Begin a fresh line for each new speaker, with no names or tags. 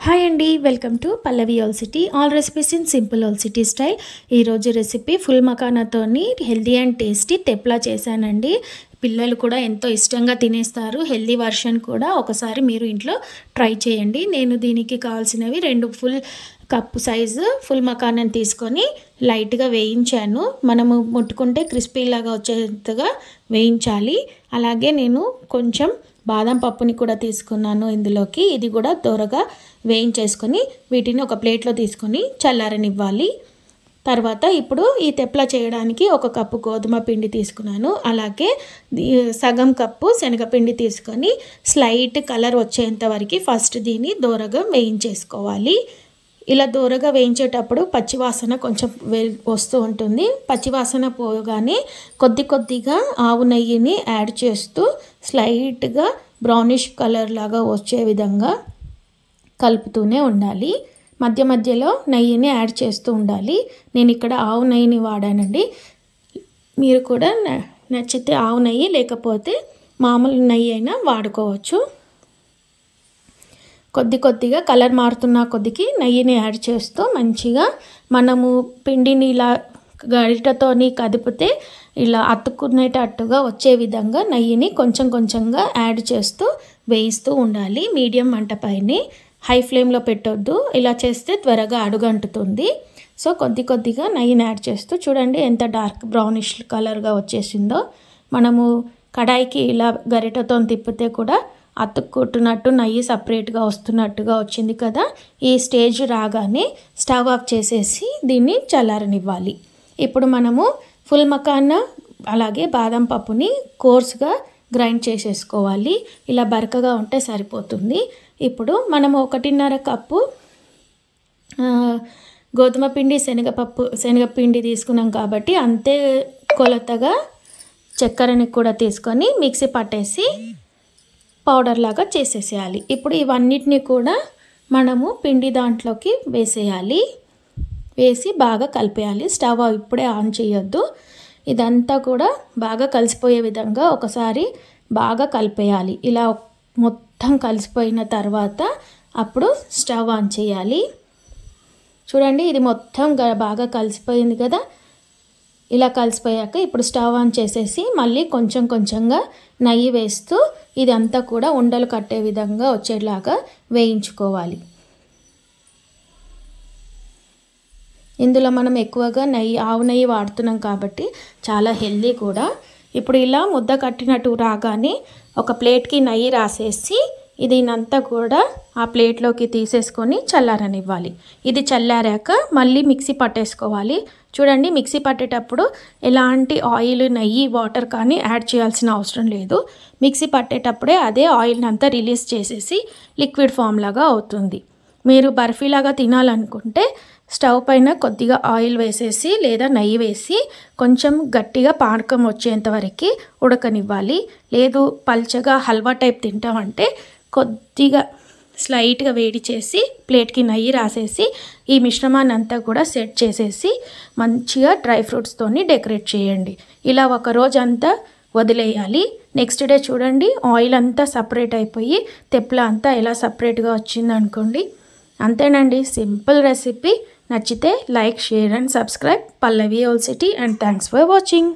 Hi అండి, welcome to Pallavi all city. All recipes in simple all city style. ఈరోజు recipe full మకానాతోని healthy and tasty thepla చేశానండి. పిల్లలు కూడా ఎంతో ఇష్టంగా తినేస్తారు. హెల్దీ వర్షన్ కూడా ఒకసారి మీరు ఇంట్లో ట్రై చేయండి. నేను దీనికి కావాల్సినవి 2 ఫుల్ కప్పు సైజు ఫుల్ మకానాన్ని తీసుకొని లైట్గా వేయించాను. మనము ముట్టుకుంటే క్రిస్పీలాగా వచ్చేంతగా వేయించాలి. అలాగే నేను కొంచెం బాదం పప్పుని కూడా తీసుకున్నాను ఇందులోకి. ఇది కూడా దోరగా వేయించేసుకొని వీటిని ఒక ప్లేట్లో తీసుకొని చల్లారనివ్వాలి. తర్వాత ఇప్పుడు ఈ తెప్లా చేయడానికి 1 కప్పు గోధుమ పిండి తీసుకున్నాను. అలాగే సగం కప్పు శనగపిండి తీసుకొని స్లైట్ కలర్ వచ్చేంత వరకు ఫస్ట్ దీన్ని దోరగా వేయించేసుకోవాలి. ఇలా దోరగా వేయించేటప్పుడు పచ్చివాసన కొంచెం వస్తూ ఉంటుంది. పచ్చివాసన పోగానే కొద్దిగా ఆవు నెయ్యిని యాడ్ చేస్తూ స్లైట్గా బ్రౌనిష్ కలర్ లాగా వచ్చే విధంగా కలుపుతూనే ఉండాలి. మధ్య మధ్యలో నెయ్యిని యాడ్ చేస్తూ ఉండాలి. నేను ఇక్కడ ఆవు నెయ్యిని వాడానండి. మీరు కూడా నచ్చితే ఆవు నెయ్యి లేకపోతే మామూలు నెయ్యి అయినా వాడుకోవచ్చు. కొద్దిగా కలర్ మారుతున్న కొద్దికి నెయ్యిని యాడ్ చేస్తూ మంచిగా మనము పిండిని ఇలా గరిటతోని కదిపితే ఇలా అతుక్కునేటట్టుగా వచ్చే విధంగా నెయ్యిని కొంచెంగా యాడ్ చేస్తూ వేయిస్తూ ఉండాలి. మీడియం మంట పైనే, హై ఫ్లేమ్లో పెట్టొద్దు. ఇలా చేస్తే త్వరగా అడుగంటుతుంది. సో కొద్దిగా నెయ్యిని యాడ్ చేస్తూ చూడండి ఎంత డార్క్ బ్రౌనిష్ కలర్గా వచ్చేసిందో. మనము కడాయికి ఇలా గరిటతో తిప్పితే కూడా అతుక్కుంటున్నట్టు నెయ్యి సపరేట్గా వస్తున్నట్టుగా వచ్చింది కదా. ఈ స్టేజ్ రాగానే స్టవ్ ఆఫ్ చేసేసి దీన్ని చల్లారనివ్వాలి. ఇప్పుడు మనము ఫుల్ మకానా అలాగే బాదం పప్పుని కోర్స్గా గ్రైండ్ చేసేసుకోవాలి. ఇలా బరకగా ఉంటే సరిపోతుంది. ఇప్పుడు మనము 1.5 కప్పు గోధుమ పిండి శనగపిండి తీసుకున్నాం కాబట్టి అంతే కొలతగా చక్కెరని కూడా తీసుకొని మిక్సీ పట్టేసి పౌడర్ లాగా చేసేసేయాలి. ఇప్పుడు ఇవన్నిటిని కూడా మనము పిండి దాంట్లోకి వేసేయాలి. వేసి బాగా కలిపేయాలి. స్టవ్ ఇప్పుడే ఆన్ చేయొద్దు. ఇదంతా కూడా బాగా కలిసిపోయే విధంగా ఒకసారి బాగా కలిపేయాలి. ఇలా మొత్తం కలిసిపోయిన తర్వాత అప్పుడు స్టవ్ ఆన్ చేయాలి. చూడండి ఇది మొత్తం బాగా కలిసిపోయింది కదా. ఇలా కలిసిపోయాక ఇప్పుడు స్టవ్ ఆన్ చేసేసి మళ్ళీ కొంచెంగా నెయ్యి వేస్తూ ఇదంతా కూడా ఉండలు కట్టే విధంగా వచ్చేలాగా వేయించుకోవాలి. ఇందులో మనం ఎక్కువగా ఆవు నెయ్యి వాడుతున్నాం కాబట్టి చాలా హెల్దీ కూడా. ఇప్పుడు ఇలా ముద్ద కట్టినట్టు రాగానే ఒక ప్లేట్కి నెయ్యి రాసేసి ఇదంతా కూడా ఆ ప్లేట్లోకి తీసేసుకొని చల్లారనివ్వాలి. ఇది చల్లారాక మళ్ళీ మిక్సీ పట్టేసుకోవాలి. చూడండి మిక్సీ పట్టేటప్పుడు ఎలాంటి ఆయిల్, నెయ్యి, వాటర్ కానీ యాడ్ చేయాల్సిన అవసరం లేదు. మిక్సీ పట్టేటప్పుడే అదే ఆయిల్ని అంతా రిలీజ్ చేసేసి లిక్విడ్ ఫామ్ లాగా అవుతుంది. మీరు బర్ఫీలాగా తినాలనుకుంటే స్టవ్ పైన కొద్దిగా ఆయిల్ వేసేసి లేదా నెయ్యి వేసి కొంచెం గట్టిగా పానకం వచ్చేంత వరకు ఉడకనివ్వాలి. లేదు పల్చగా హల్వా టైప్ తింటామంటే కొద్దిగా స్లైట్గా వేడి చేసి ప్లేట్కి నెయ్యి రాసేసి ఈ మిశ్రమాన్ని అంతా కూడా సెట్ చేసేసి మంచిగా డ్రై ఫ్రూట్స్తోని డెకరేట్ చేయండి. ఇలా ఒక రోజు అంతా వదిలేయాలి. నెక్స్ట్ డే చూడండి ఆయిల్ అంతా సపరేట్ అయిపోయి తెప్లా అంతా ఎలా సపరేట్గా వచ్చింది అనుకోండి. అంతేనండి, సింపుల్ రెసిపీ. నచ్చితే like, share and subscribe Pallavi all city. And thanks for watching.